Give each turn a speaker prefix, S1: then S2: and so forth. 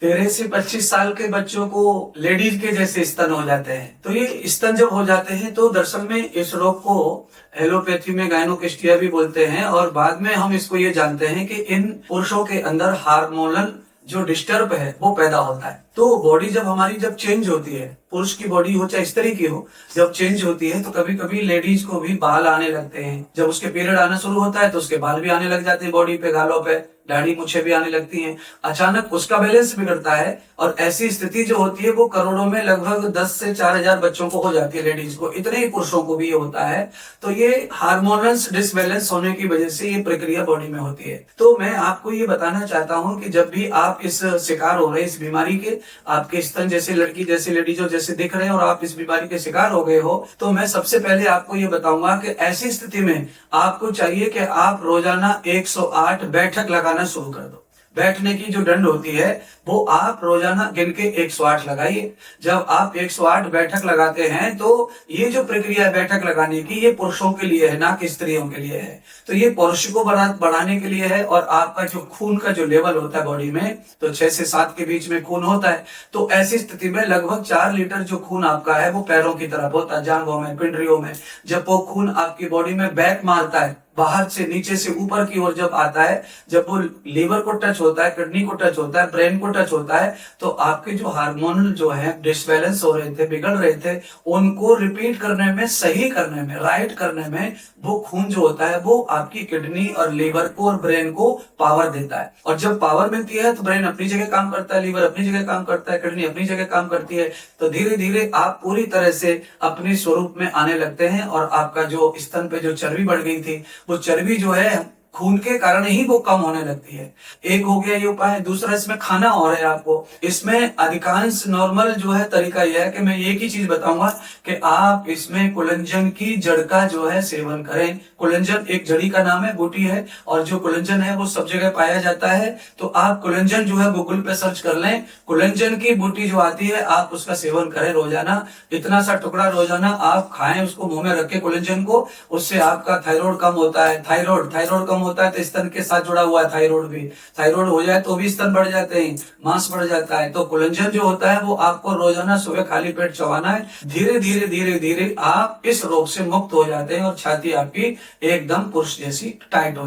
S1: 13 से 25 साल के बच्चों को लेडीज के जैसे स्तन हो जाते हैं। तो ये स्तन जब हो जाते हैं तो दरअसल में इस रोग को एलोपैथी में गायनोक्स्टिया भी बोलते हैं, और बाद में हम इसको ये जानते हैं कि इन पुरुषों के अंदर हार्मोनल जो डिस्टर्ब है वो पैदा होता है। तो बॉडी जब हमारी जब चेंज होती है, पुरुष की बॉडी हो चाहे स्त्री की हो, जब चेंज होती है तो कभी कभी लेडीज को भी बाल आने लगते हैं। जब उसके पीरियड आना शुरू होता है तो उसके बाल भी आने लग जाते हैं, बॉडी पे, गालों पे, दाढ़ी मूछें भी आने लगती हैं। अचानक उसका बैलेंस बिगड़ता है और ऐसी स्थिति जो होती है वो करोड़ों में लगभग 10 से 4,000 बच्चों को हो जाती है, लेडीज को। इतने ही पुरुषों को भी ये होता है। तो ये हार्मोनल डिसबैलेंस होने की वजह से ये प्रक्रिया बॉडी में होती है। तो मैं आपको ये बताना चाहता हूँ कि जब भी आप इस शिकार हो रहे हैं इस बीमारी के, आपके स्तन जैसे लड़की जैसे लेडीजों जैसे दिख रहे हैं और आप इस बीमारी के शिकार हो गए हो, तो मैं सबसे पहले आपको ये बताऊंगा कि ऐसी स्थिति में आपको चाहिए कि आप रोजाना 108 बैठक लगाना शुरू कर दो। बैठने की जो दंड होती है वो आप रोजाना गिन के 108 लगाइए। जब आप 108 बैठक लगाते हैं तो ये जो प्रक्रिया है बैठक लगाने की, ये पुरुषों के लिए है, ना कि स्त्रियों के लिए है। तो ये पुरुष को बढ़ाने के लिए है। और आपका जो खून का जो लेवल होता है बॉडी में, तो 6 से 7 के बीच में खून होता है। तो ऐसी स्थिति में लगभग 4 लीटर जो खून आपका है वो पैरों की तरफ होता है, जांघों में, पिंडलियों में। जब वो खून आपकी बॉडी में बैक मारता है, बाहर से नीचे से ऊपर की ओर जब आता है, जब वो लीवर को टच होता है, किडनी को टच होता है, ब्रेन को टच होता है, तो आपके जो हार्मोनल जो है डिसबैलेंस हो रहे थे, बिगड़ रहे थे, उनको रिपीट करने में, सही करने में, राइट करने में वो खून जो होता है वो आपकी किडनी और लीवर को और ब्रेन को पावर देता है। और जब पावर मिलती है तो ब्रेन अपनी जगह काम करता है, लीवर अपनी जगह काम करता है, किडनी अपनी जगह काम करती है। तो धीरे धीरे आप पूरी तरह से अपने स्वरूप में आने लगते हैं और आपका जो स्तन पे जो चर्बी बढ़ गई थी वो चर्बी जो है खून के कारण ही वो कम होने लगती है। एक हो गया ये उपाय। दूसरा, इसमें खाना और है आपको। इसमें अधिकांश नॉर्मल जो है तरीका यह है कि मैं एक ही चीज बताऊंगा कि आप इसमें कुलंजन की जड़ का जो है सेवन करें। कुलंजन एक जड़ी का नाम है, बूटी है, और जो कुलंजन है वो सब जगह पाया जाता है। तो आप कुलंजन जो है गूगल पे सर्च कर लें, कुलंजन की बूटी जो आती है आप उसका सेवन करें रोजाना। इतना सा टुकड़ा रोजाना आप खाएं, उसको मुंह में रखें कुलंजन को। उससे आपका थायराइड कम होता है। थायराइड कम होता है तो स्तन के साथ जुड़ा हुआ है थायराइड भी। थायराइड हो जाए तो भी स्तन बढ़ जाते हैं, मांस बढ़ जाता है। तो कुलंजन जो होता है वो आपको रोजाना सुबह खाली पेट चबाना है। धीरे धीरे धीरे धीरे आप इस रोग से मुक्त हो जाते हैं और छाती आपकी एकदम पुरुष जैसी टाइट हो